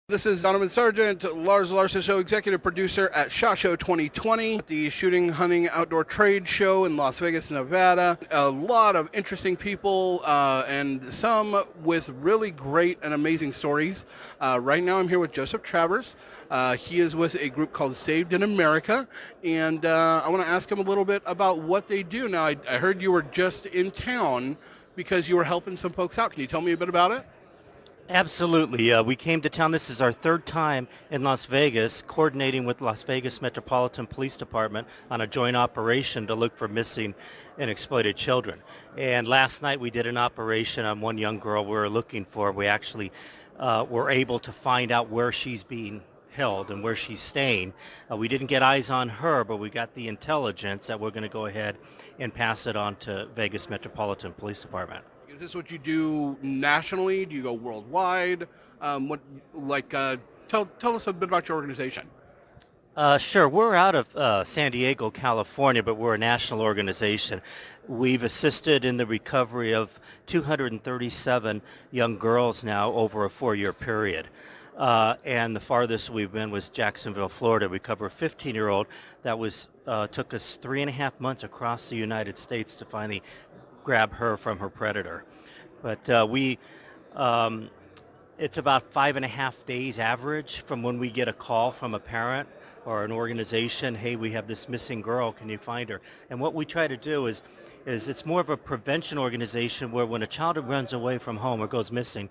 This is Donovan Sargent, Lars Larson Show executive producer at SHOT Show 2020, the Shooting, Hunting, Outdoor Trade Show in Las Vegas, Nevada. A lot of interesting people and some with really great and amazing stories. Right now I'm here with Joseph Travers. He is with a group called Saved in America, and I want to ask him a little bit about what they do. Now, I heard you were just in town because you were helping some folks out. Can you tell me a bit about it? Absolutely. We came to town. This is our third time in Las Vegas, coordinating with Las Vegas Metropolitan Police Department on a joint operation to look for missing and exploited children. And last night we did an operation on one young girl we were looking for. We actually were able to find out where she's being held and where she's staying. We didn't get eyes on her, but we got the intelligence that we're going to go ahead and pass it on to Vegas Metropolitan Police Department. Is this what you do nationally? Do you go worldwide? Tell us a bit about your organization. Sure. We're out of San Diego, California, but we're a national organization. We've assisted in the recovery of 237 young girls now over a 4-year period. And the farthest we've been was Jacksonville, Florida. We cover a 15-year-old that took us 3.5 months across the United States to finally grab her from her predator. But it's about 5.5 days average from when we get a call from a parent or an organization, hey, we have this missing girl, can you find her? And what we try to do is it's more of a prevention organization where when a child runs away from home or goes missing,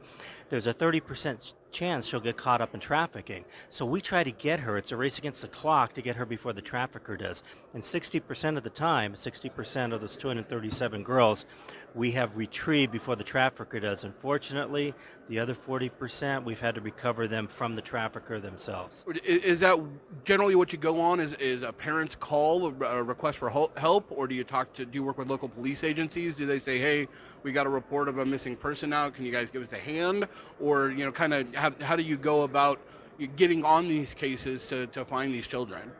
there's a 30% chance she'll get caught up in trafficking. So we try to get her. It's a race against the clock to get her before the trafficker does. And 60% of the time, 60% of those 237 girls, we have retrieved before the trafficker does. Unfortunately, the other 40%, we've had to recover them from the trafficker themselves. Is that generally what you go on? Is a parent's call a request for help, or do you work with local police agencies? Do they say, hey, we got a report of a missing person now, can you guys give us a hand? Or kind of how do you go about getting on these cases to find these children?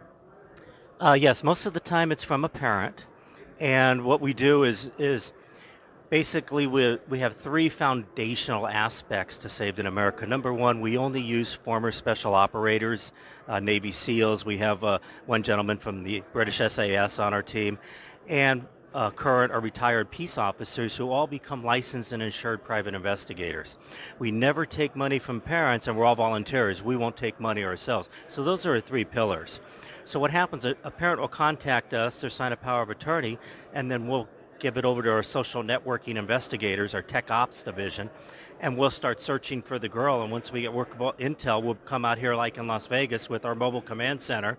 Yes, most of the time it's from a parent. And what we do is basically we have 3 foundational aspects to Saved in America. Number one, we only use former special operators, Navy SEALs. We have one gentleman from the British SAS on our team, and current or retired peace officers who all become licensed and insured private investigators. We never take money from parents, and we're all volunteers. We won't take money ourselves. So those are our 3 pillars. So what happens, a parent will contact us or sign a power of attorney, and then we'll give it over to our social networking investigators, our tech ops division, and we'll start searching for the girl. And once we get workable intel, we'll come out here like in Las Vegas with our mobile command center,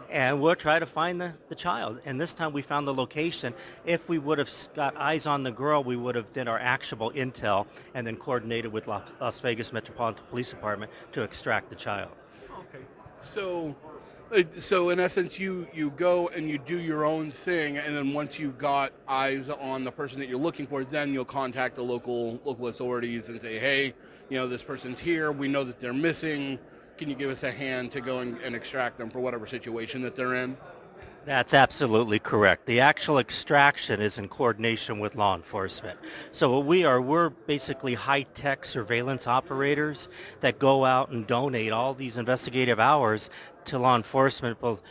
and we'll try to find the child. And this time we found the location. If we would have got eyes on the girl, we would have done our actionable intel and then coordinated with Las Vegas Metropolitan Police Department to extract the child. Okay. So in essence, you go and you do your own thing, and then once you've got eyes on the person that you're looking for, then you'll contact the local authorities and say, hey, this person's here. We know that they're missing. Can you give us a hand to go and extract them for whatever situation that they're in? That's absolutely correct. The actual extraction is in coordination with law enforcement. So what we're basically high-tech surveillance operators that go out and donate all these investigative hours to law enforcement, both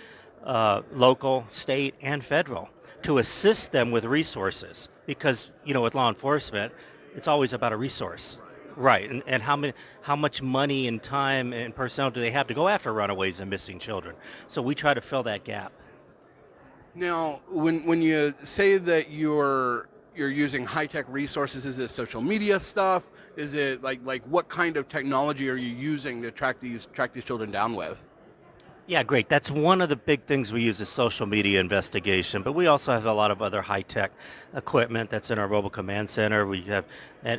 local, state, and federal, to assist them with resources. Because, with law enforcement, it's always about a resource. Right, and how much money and time and personnel do they have to go after runaways and missing children? So we try to fill that gap. Now, when you say that you're using high-tech resources, is it social media stuff? Is it like what kind of technology are you using to track these children down with? Yeah, great. That's one of the big things we use is social media investigation, but we also have a lot of other high-tech equipment that's in our mobile command center. We have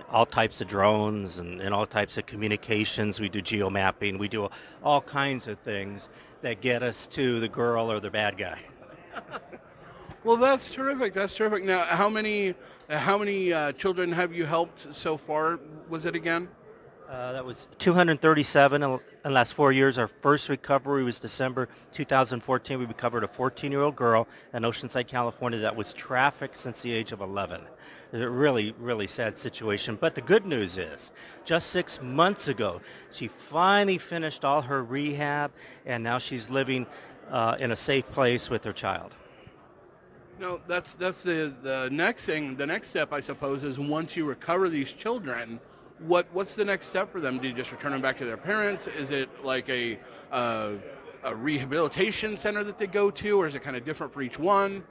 all types of drones and all types of communications. We do geomapping. We do all kinds of things that get us to the girl or the bad guy. Well, that's terrific. That's terrific. Now, how many children have you helped so far? Was it again? That was 237 in the last 4 years. Our first recovery was December 2014. We recovered a 14-year-old girl in Oceanside, California that was trafficked since the age of 11. A really, really sad situation. But the good news is, just 6 months ago, she finally finished all her rehab, and now she's living in a safe place with her child. No, that's the next thing. The next step, I suppose, is once you recover these children, what's the next step for them? Do you just return them back to their parents? Is it like a rehabilitation center that they go to, or is it kind of different for each one?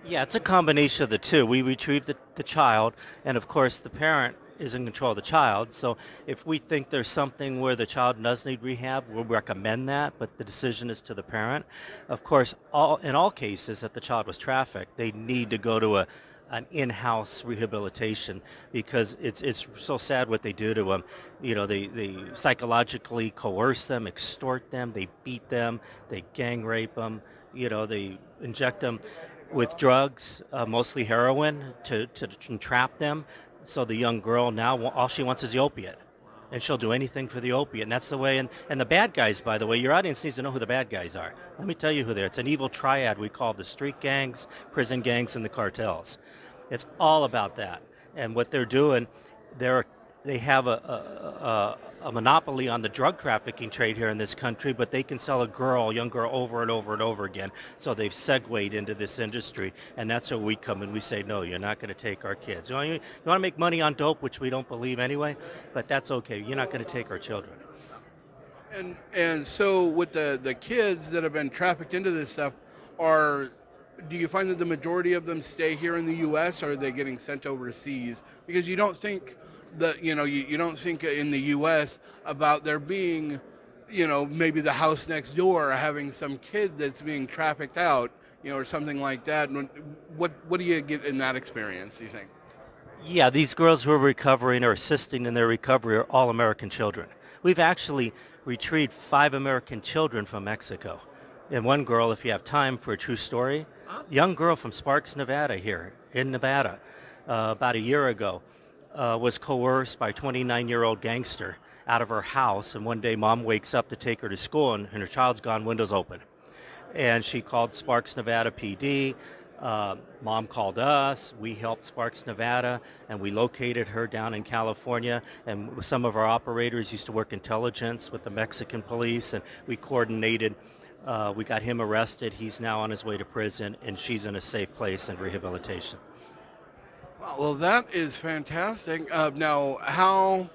Yeah, it's a combination of the two. We retrieve the child, and of course the parent is in control of the child. So if we think there's something where the child does need rehab, we'll recommend that, but the decision is to the parent. Of course, in all cases, if the child was trafficked, they need to go to an in-house rehabilitation because it's so sad what they do to them. You know, they psychologically coerce them, extort them, they beat them, they gang rape them, you know, they inject them with drugs, mostly heroin, to entrap them. So the young girl now, all she wants is the opiate. And she'll do anything for the opiate. And that's the way, and the bad guys, by the way, your audience needs to know who the bad guys are. Let me tell you who they are. It's an evil triad we call the street gangs, prison gangs, and the cartels. It's all about that. And what they're doing, they have a monopoly on the drug trafficking trade here in this country, but they can sell a young girl over and over and over again. So they've segued into this industry, and that's where we come and we say, no, you're not going to take our kids. You want to make money on dope, which we don't believe anyway, but that's okay. You're not going to take our children. And so with the kids that have been trafficked into this stuff, do you find that the majority of them stay here in the U.S. or are they getting sent overseas? Because you don't think that, you don't think in the U.S. about there being, maybe the house next door having some kid that's being trafficked out, or something like that. What do you get in that experience, do you think? Yeah, these girls who are recovering or assisting in their recovery are all American children. We've actually retrieved 5 American children from Mexico. And one girl, if you have time for a true story, young girl from Sparks, Nevada here in Nevada, about a year ago, was coerced by a 29-year-old gangster out of her house. And one day mom wakes up to take her to school and her child's gone, windows open. And she called Sparks, Nevada PD. Mom called us. We helped Sparks, Nevada, and we located her down in California. And some of our operators used to work intelligence with the Mexican police, and we coordinated. We got him arrested. He's now on his way to prison, and she's in a safe place in rehabilitation. Well, that is fantastic. Now, how,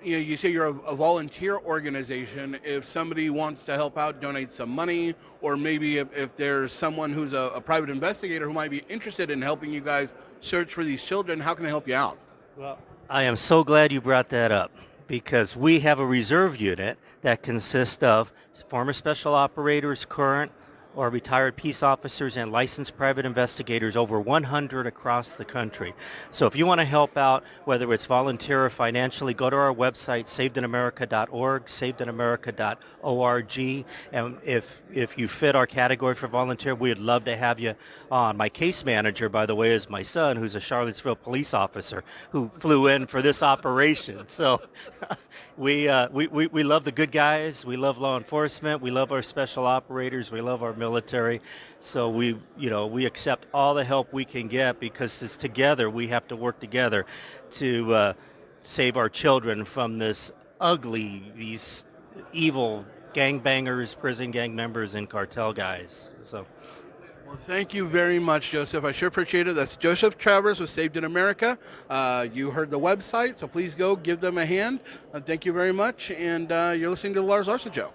you say you're a volunteer organization. If somebody wants to help out, donate some money, or maybe if there's someone who's a private investigator who might be interested in helping you guys search for these children, how can they help you out? Well, I am so glad you brought that up because we have a reserve unit that consists of former special operators, current or retired peace officers, and licensed private investigators, over 100 across the country. So if you want to help out, whether it's volunteer or financially, go to our website, savedinamerica.org, savedinamerica.org, and if you fit our category for volunteer, we'd love to have you on. My case manager, by the way, is my son, who's a Charlottesville police officer who flew in for this operation. So we love the good guys, we love law enforcement, we love our special operators, we love our military. So we accept all the help we can get because it's together. We have to work together to save our children from these evil gangbangers, prison gang members, and cartel guys. So. Well, thank you very much, Joseph. I sure appreciate it. That's Joseph Travers with Saved in America. You heard the website, so please go give them a hand. Thank you very much, and you're listening to the Lars Larson Show.